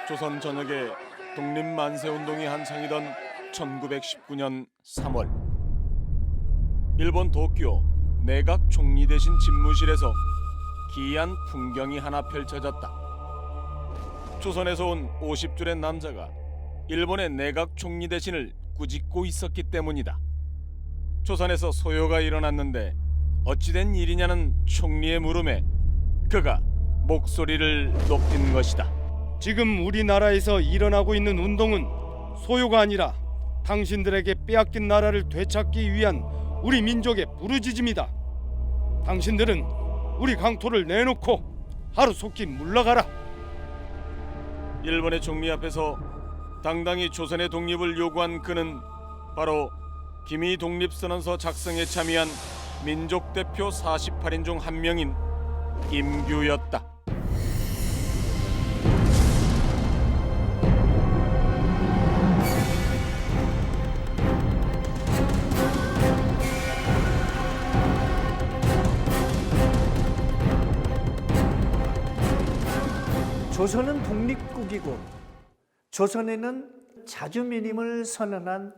조선 전역에 독립만세운동이 한창이던 1919년 3월 일본 도쿄 내각 총리 대신 집무실에서 기이한 풍경이 하나 펼쳐졌다. 조선에서 온 50줄의 남자가 일본의 내각 총리 대신을 꾸짖고 있었기 때문이다. 조선에서 소요가 일어났는데 어찌된 일이냐는 총리의 물음에 그가 목소리를 높인 것이다. 지금 우리나라에서 일어나고 있는 운동은 소요가 아니라 당신들에게 빼앗긴 나라를 되찾기 위한 우리 민족의 부르짖음이다. 당신들은 우리 강토를 내놓고 하루속히 물러가라. 일본의 총리 앞에서 당당히 조선의 독립을 요구한 그는 바로 기미 독립선언서 작성에 참여한 민족 대표 48인 중 한 명인 임규였다. 조선은 독립국이고 조선에는 자주민임을 선언한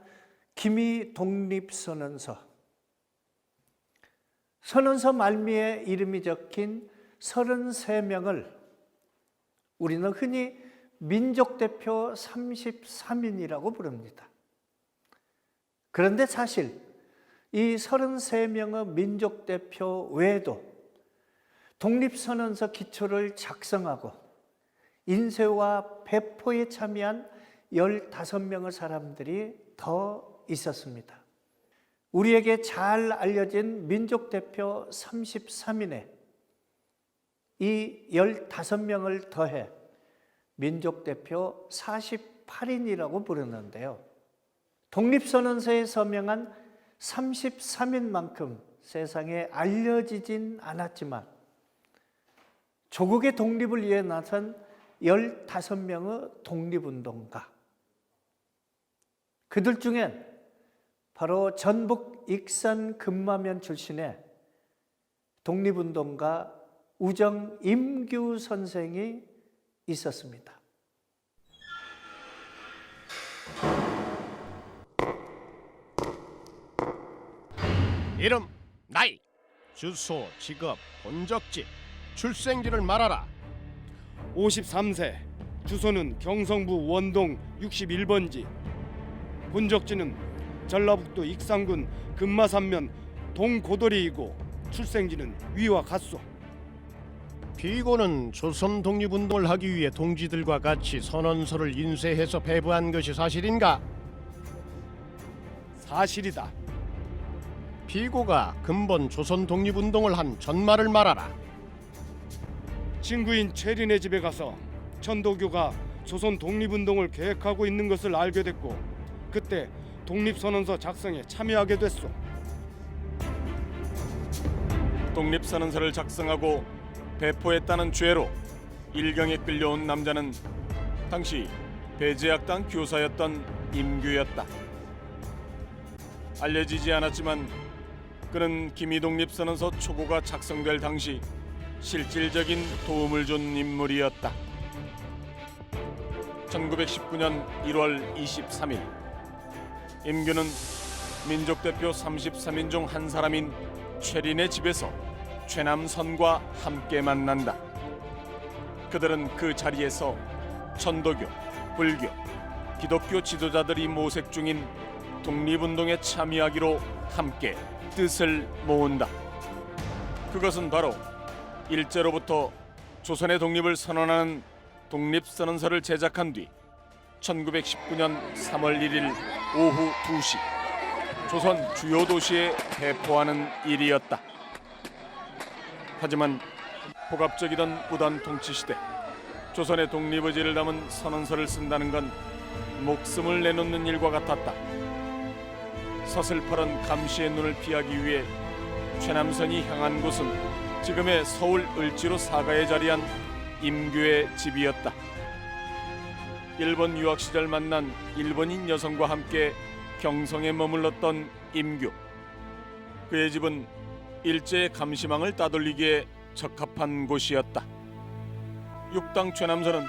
기미 독립선언서, 선언서 말미에 이름이 적힌 33명을 우리는 흔히 민족대표 33인이라고 부릅니다. 그런데 사실 이 33명의 민족대표 외에도 독립선언서 기초를 작성하고 인쇄와 배포에 참여한 15명의 사람들이 더 있었습니다. 우리에게 잘 알려진 민족대표 33인에 이 15명을 더해 민족대표 48인이라고 부르는데요. 독립선언서에 서명한 33인만큼 세상에 알려지진 않았지만 조국의 독립을 위해 나선 15명의 독립운동가, 그들 중엔 바로 전북 익산 금마면 출신의 독립운동가 우정 임규 선생이 있었습니다. 이름, 나이, 주소, 직업, 본적지, 출생지를 말하라. 53세, 주소는 경성부 원동 61번지, 본적지는 전라북도 익산군 금마산면 동고도리이고 출생지는 위와 같소. 피고는 조선 독립운동을 하기 위해 동지들과 같이 선언서를 인쇄해서 배부한 것이 사실인가? 사실이다. 피고가 근본 조선 독립운동을 한 전말을 말하라. 친구인 최린의 집에 가서 천도교가 조선 독립운동을 계획하고 있는 것을 알게 됐고 그때 독립선언서 작성에 참여하게 됐소. 독립선언서를 작성하고 배포했다는 죄로 일경에 끌려온 남자는 당시 배제학당 교사였던 임규였다. 알려지지 않았지만 그는 기미독립선언서 초고가 작성될 당시 실질적인 도움을 준 인물이었다. 1919년 1월 23일 임규는 민족대표 33인 중 한 사람인 최린의 집에서 최남선과 함께 만난다. 그들은 그 자리에서 천도교, 불교, 기독교 지도자들이 모색 중인 독립운동에 참여하기로 함께 뜻을 모은다. 그것은 바로 일제로부터 조선의 독립을 선언하는 독립선언서를 제작한 뒤 1919년 3월 1일 오후 2시 조선 주요 도시에 배포하는 일이었다. 하지만 폭압적이던 무단 통치 시대 조선의 독립의지를 담은 선언서를 쓴다는 건 목숨을 내놓는 일과 같았다. 서슬퍼런 감시의 눈을 피하기 위해 최남선이 향한 곳은 지금의 서울 을지로 사가에 자리한 임규의 집이었다. 일본 유학 시절 만난 일본인 여성과 함께 경성에 머물렀던 임규. 그의 집은 일제의 감시망을 따돌리기에 적합한 곳이었다. 육당 최남선은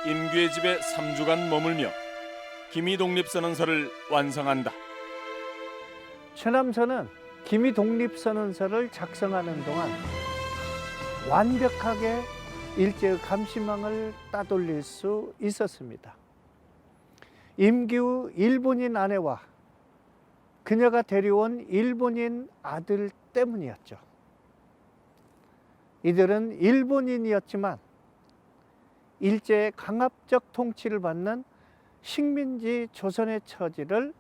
임규의 집에 3주간 머물며 기미 독립선언서를 완성한다. 최남선은 기미 독립선언서를 작성하는 동안 완벽하게 일제의 감시망을 따돌릴 수 있었습니다. 임규 일본인 아내와 그녀가 데려온 일본인 아들 때문이었죠. 이들은 일본인이었지만 일제의 강압적 통치를 받는 식민지 조선의 처지를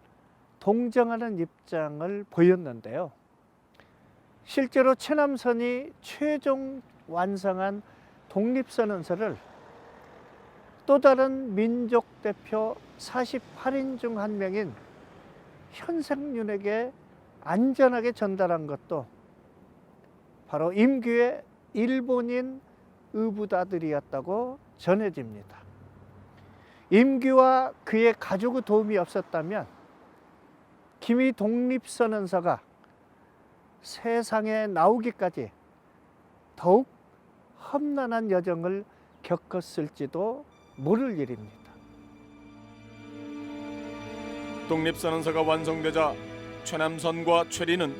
동정하는 입장을 보였는데요. 실제로 최남선이 최종 완성한 독립선언서를 또 다른 민족 대표 48인 중 한 명인 현생윤에게 안전하게 전달한 것도 바로 임규의 일본인 의붓아들이었다고 전해집니다. 임규와 그의 가족의 도움이 없었다면 기미 독립선언서가 세상에 나오기까지 더욱 험난한 여정을 겪었을지도 모를 일입니다. 독립선언서가 완성되자 최남선과 최리는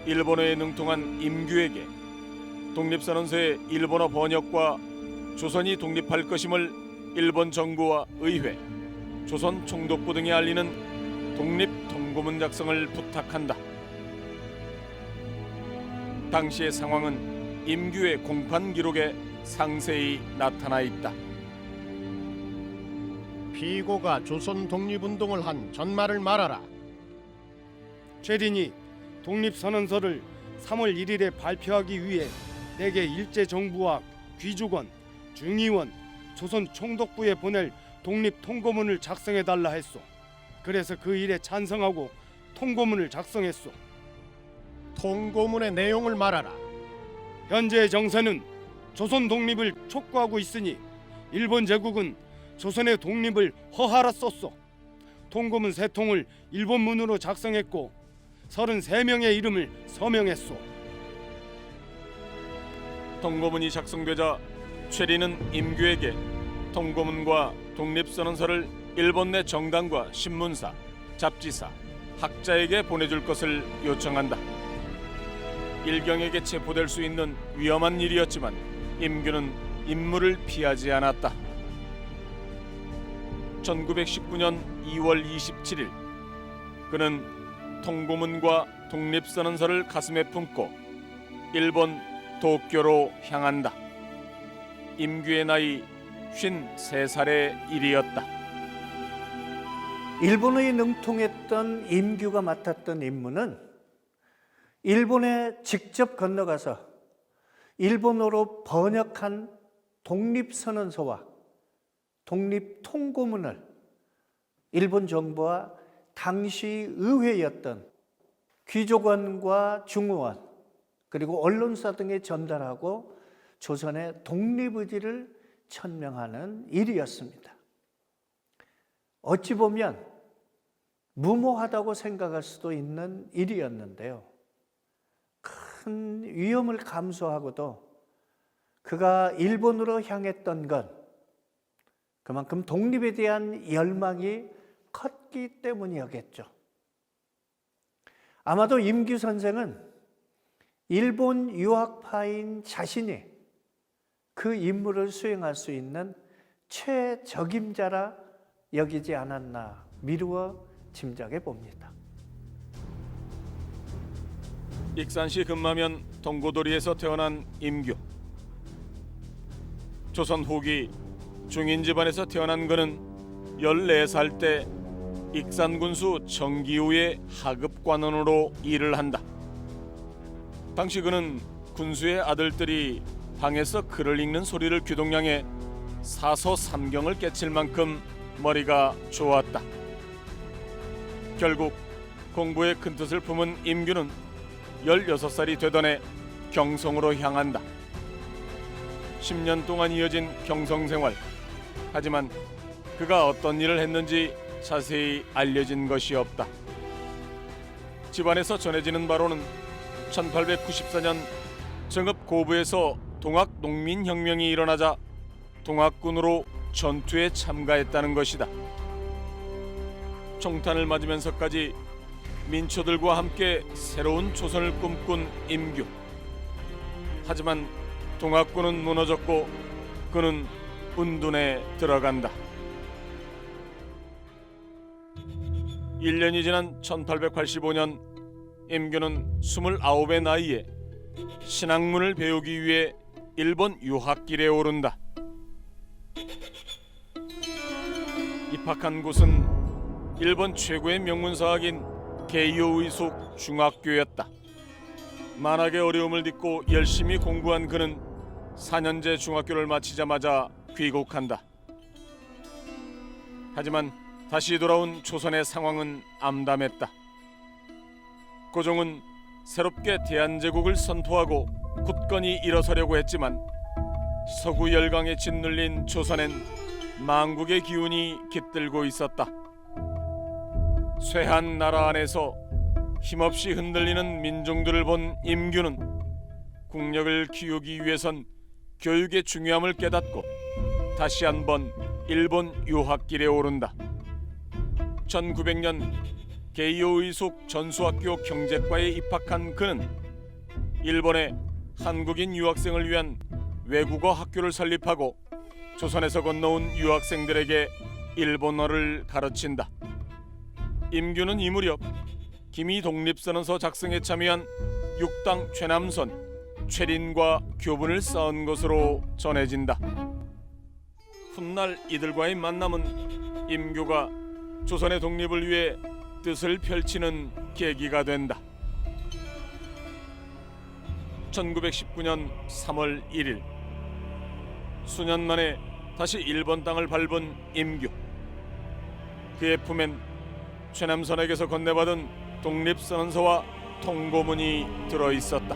일본어에 능통한 임규에게 독립선언서의 일본어 번역과 조선이 독립할 것임을 일본 정부와 의회, 조선 총독부 등에 알리는 독립통고문 작성을 부탁한다. 당시의 상황은 임규의 공판 기록에 상세히 나타나 있다. 피고가 조선 독립운동을 한 전말을 말하라. 최린이 독립선언서를 3월 1일에 발표하기 위해 내게 일제정부와 귀족원, 중의원, 조선 총독부에 보낼 독립통고문을 작성해달라 했소. 그래서 그 일에 찬성하고 통고문을 작성했소. 통고문의 내용을 말하라. 현재의 정세는 조선 독립을 촉구하고 있으니 일본 제국은 조선의 독립을 허하라 썼소. 통고문 3통을 일본문으로 작성했고 33명의 이름을 서명했소. 통고문이 작성되자 최리는 임규에게 통고문과 독립선언서를 일본 내 정당과 신문사, 잡지사, 학자에게 보내줄 것을 요청한다. 일경에게 체포될 수 있는 위험한 일이었지만 임규는 임무를 피하지 않았다. 1919년 2월 27일 그는 통고문과 독립선언서를 가슴에 품고 일본 도쿄로 향한다. 임규의 나이 53살의 일이었다. 일본어에 능통했던 임규가 맡았던 임무는 일본에 직접 건너가서 일본어로 번역한 독립선언서와 독립통고문을 일본 정부와 당시 의회였던 귀족원과 중의원 그리고 언론사 등에 전달하고 조선의 독립의지를 천명하는 일이었습니다. 어찌 보면 무모하다고 생각할 수도 있는 일이었는데요. 큰 위험을 감수하고도 그가 일본으로 향했던 건 그만큼 독립에 대한 열망이 컸기 때문이었겠죠. 아마도 임규 선생은 일본 유학파인 자신이 그 임무를 수행할 수 있는 최적임자라 여기지 않았나 미루어 짐작해 봅니다. 익산시 금마면 동고도리에서 태어난 임규. 조선 후기 중인 집안에서 태어난 그는 14살 때 익산군수 정기우의 하급관원으로 일을 한다. 당시 그는 군수의 아들들이 방에서 글을 읽는 소리를 귀동냥해 사서 삼경을 깨칠 만큼 머리가 좋았다. 결국 공부의 큰 뜻을 품은 임규는 16살이 되던 해 경성으로 향한다. 10년 동안 이어진 경성 생활. 하지만 그가 어떤 일을 했는지 자세히 알려진 것이 없다. 집안에서 전해지는 바로는 1894년 정읍 고부에서 동학 농민혁명이 일어나자 동학군으로 전투에 참가했다는 것이다. 총탄을 맞으면서까지 민초들과 함께 새로운 조선을 꿈꾼 임규. 하지만 동학군은 무너졌고 그는 운둔에 들어간다. 1년이 지난 1885년 임규는 29의 나이에 신학문을 배우기 위해 일본 유학길에 오른다. 입학한 곳은 일본 최고의 명문사학인 게이오 의숙 중학교였다. 만학의 어려움을 딛고 열심히 공부한 그는 4년제 중학교를 마치자마자 귀국한다. 하지만 다시 돌아온 조선의 상황은 암담했다. 고종은 새롭게 대한제국을 선포하고 굳건히 일어서려고 했지만 서구 열강에 짓눌린 조선엔 망국의 기운이 깃들고 있었다. 쇠한 나라 안에서 힘없이 흔들리는 민중들을 본 임규는 국력을 키우기 위해선 교육의 중요함을 깨닫고 다시 한번 일본 유학길에 오른다. 1900년 게이오 의숙 전수학교 경제과에 입학한 그는 일본에 한국인 유학생을 위한 외국어 학교를 설립하고 조선에서 건너온 유학생들에게 일본어를 가르친다. 임규는 이 무렵 김이 독립선언서 작성에 참여한 육당 최남선, 최린과 교분을 쌓은 것으로 전해진다. 훗날 이들과의 만남은 임규가 조선의 독립을 위해 뜻을 펼치는 계기가 된다. 1919년 3월 1일 수년 만에 다시 일본 땅을 밟은 임규. 그의 품엔 최남선에게서 건네받은 독립선언서와 통고문이 들어있었다.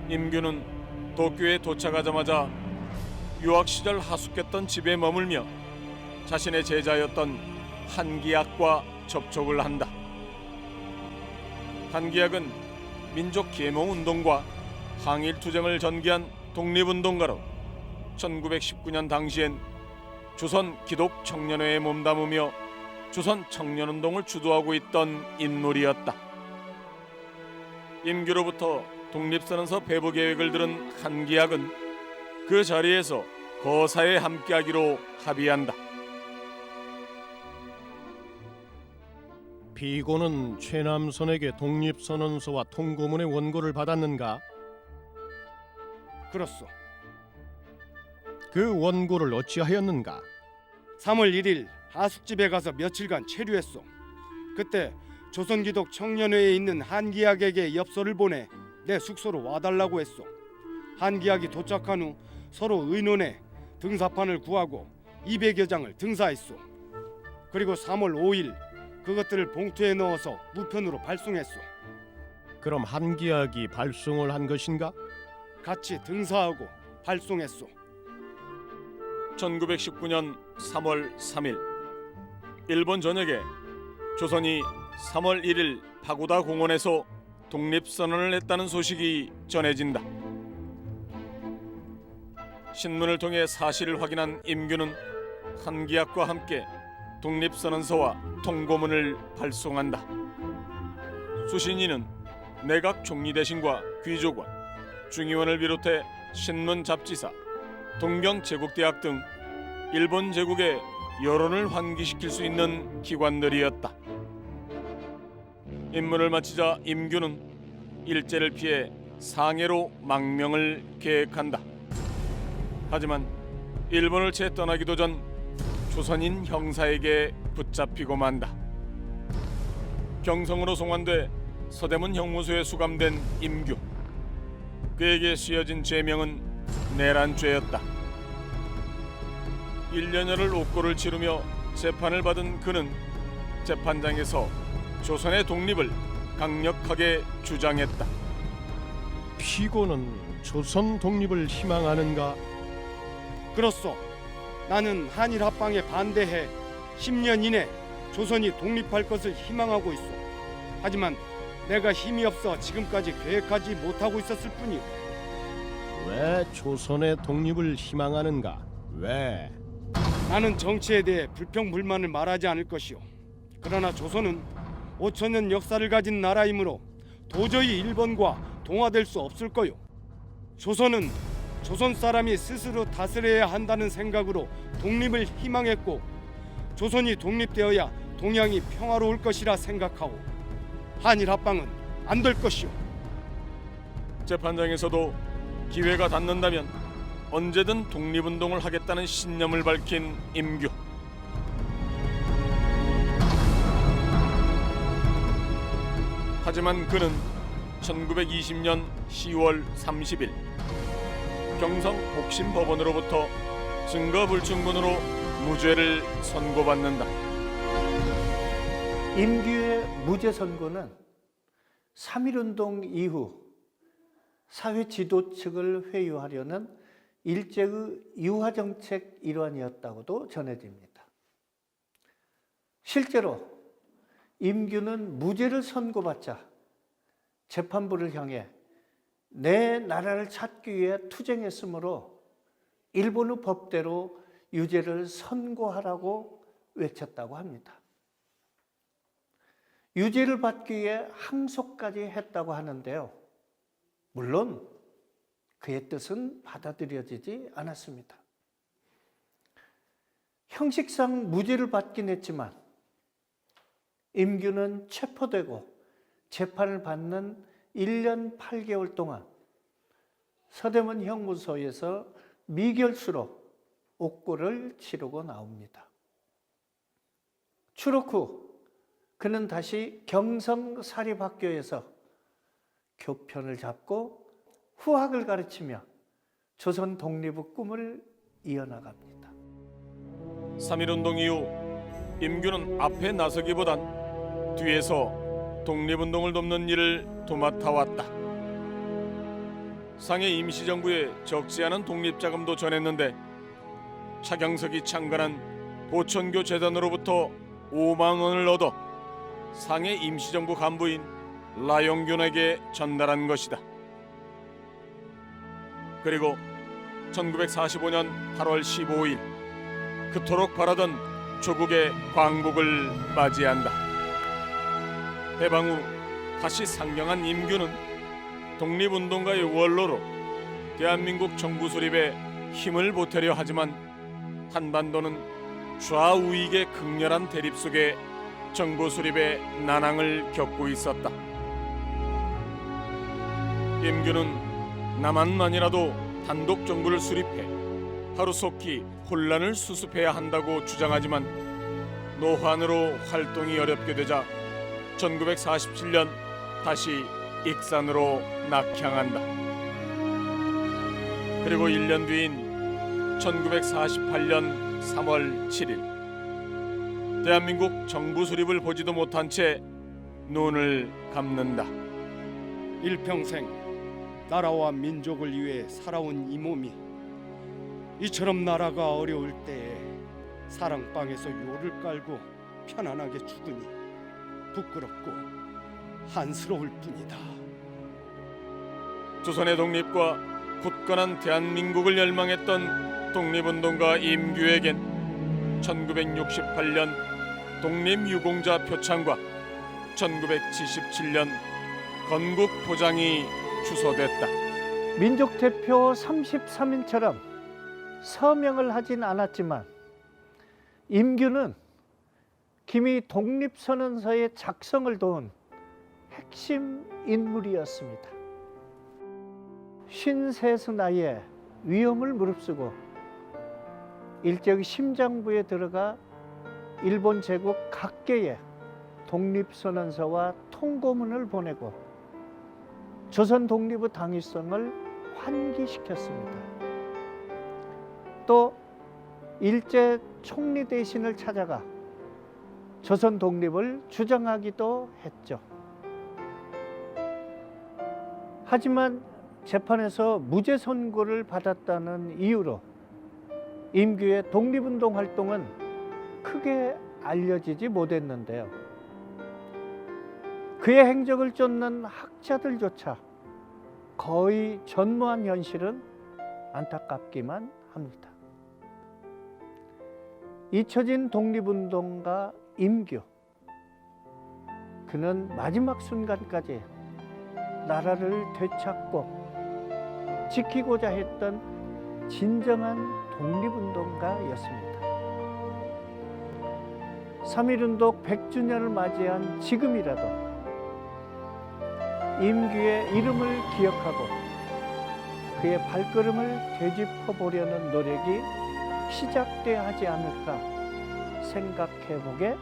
임규는 도쿄에 도착하자마자 유학 시절 하숙했던 집에 머물며 자신의 제자였던 한기학과 접촉을 한다. 한기학은 민족 계몽 운동과 항일 투쟁을 전개한 독립운동가로 1919년 당시엔 조선 기독 청년회에 몸담으며 조선 청년운동을 주도하고 있던 인물이었다. 임규로부터 독립선언서 배부 계획을 들은 한기학은 그 자리에서 거사에 함께하기로 합의한다. 피고는 최남선에게 독립선언서와 통고문의 원고를 받았는가? 그렇소. 그 원고를 어찌하였는가? 3월 1일 하숙집에 가서 며칠간 체류했소. 그때 조선기독 청년회에 있는 한기학에게 엽서를 보내 내 숙소로 와달라고 했소. 한기학이 도착한 후 서로 의논해 등사판을 구하고 200여 장을 등사했소. 그리고 3월 5일 그것들을 봉투에 넣어서 무편으로 발송했소. 그럼 한기학이 발송을 한 것인가? 같이 등사하고 발송했소. 1919년 3월 3일 일본 전역에 조선이 3월 1일 파고다 공원에서 독립선언을 했다는 소식이 전해진다. 신문을 통해 사실을 확인한 임규는 한기학과 함께 독립선언서와 통고문을 발송한다. 수신인은 내각 총리대신과 귀족관, 중의원을 비롯해 신문 잡지사, 동경 제국대학 등 일본 제국의 여론을 환기시킬 수 있는 기관들이었다. 임무를 마치자 임규는 일제를 피해 상해로 망명을 계획한다. 하지만 일본을 채 떠나기도 전 조선인 형사에게 붙잡히고 만다. 경성으로 송환돼 서대문 형무소에 수감된 임규. 그에게 씌어진 죄명은 내란죄였다. 1년여를 옥고를 치르며 재판을 받은 그는 재판장에서 조선의 독립을 강력하게 주장했다. 피고는 조선 독립을 희망하는가? 그렇소. 나는 한일 합방에 반대해 10년 이내 조선이 독립할 것을 희망하고 있소. 하지만 내가 힘이 없어 지금까지 계획하지 못하고 있었을 뿐이오. 왜 조선의 독립을 희망하는가? 왜? 나는 정치에 대해 불평불만을 말하지 않을 것이오. 그러나 조선은 5천년 역사를 가진 나라이므로 도저히 일본과 동화될 수 없을 거요. 조선은 조선 사람이 스스로 다스려야 한다는 생각으로 독립을 희망했고, 조선이 독립되어야 동양이 평화로울 것이라 생각하오. 한일 합방은 안 될 것이오. 재판장에서도 기회가 닿는다면 언제든 독립운동을 하겠다는 신념을 밝힌 임규. 하지만 그는 1920년 10월 30일 경성 복심법원으로부터 증거불충분으로 무죄를 선고받는다. 임규의 무죄 선고는 3.1운동 이후 사회 지도 측을 회유하려는 일제의 유화 정책 일환이었다고도 전해집니다. 실제로 임규는 무죄를 선고받자 재판부를 향해 내 나라를 찾기 위해 투쟁했으므로 일본의 법대로 유죄를 선고하라고 외쳤다고 합니다. 유죄를 받기 위해 항소까지 했다고 하는데요. 물론 그의 뜻은 받아들여지지 않았습니다. 형식상 무죄를 받긴 했지만 임규는 체포되고 재판을 받는 1년 8개월 동안 서대문 형무소에서 미결수로 옥고를 치르고 나옵니다. 추록 후 그는 다시 경성사립학교에서 교편을 잡고 후학을 가르치며 조선 독립의 꿈을 이어나갑니다. 3.1운동 이후 임규는 앞에 나서기보단 뒤에서 독립운동을 돕는 일을 도맡아왔다. 상해 임시정부에 적지 않은 독립자금도 전했는데 차경석이 창간한 보천교 재단으로부터 5만 원을 얻어 상해 임시정부 간부인 라용균에게 전달한 것이다. 그리고 1945년 8월 15일 그토록 바라던 조국의 광복을 맞이한다. 해방 후 다시 상경한 임규는 독립운동가의 원로로 대한민국 정부 수립에 힘을 보태려 하지만 한반도는 좌우익의 극렬한 대립 속에 정부 수립의 난항을 겪고 있었다. 임규는 남한만이라도 단독 정부를 수립해 하루속히 혼란을 수습해야 한다고 주장하지만 노환으로 활동이 어렵게 되자 1947년 다시 익산으로 낙향한다. 그리고 1년 뒤인 1948년 3월 7일 대한민국 정부 수립을 보지도 못한 채 눈을 감는다. 일평생 나라와 민족을 위해 살아온 이 몸이 이처럼 나라가 어려울 때에 사랑방에서 요를 깔고 편안하게 죽으니 부끄럽고 한스러울 뿐이다. 조선의 독립과 굳건한 대한민국을 열망했던 독립운동가 임규에겐 1968년 독립유공자 표창과 1977년 건국포장이 주소됐다. 민족 대표 33인처럼 서명을 하진 않았지만 임규는 김이 독립선언서의 작성을 도운 핵심 인물이었습니다. 53세 나이에 위험을 무릅쓰고 일제의 심장부에 들어가 일본 제국 각계에 독립선언서와 통고문을 보내고 조선 독립의 당위성을 환기시켰습니다. 또 일제 총리 대신을 찾아가 조선 독립을 주장하기도 했죠. 하지만 재판에서 무죄 선고를 받았다는 이유로 임규의 독립운동 활동은 크게 알려지지 못했는데요. 그의 행적을 쫓는 학자들조차 거의 전무한 현실은 안타깝기만 합니다. 잊혀진 독립운동가 임규. 그는 마지막 순간까지 나라를 되찾고 지키고자 했던 진정한 독립운동가였습니다. 3.1운동 100주년을 맞이한 지금이라도 임규의 이름을 기억하고 그의 발걸음을 되짚어 보려는 노력이 시작돼야 하지 않을까 생각해 보게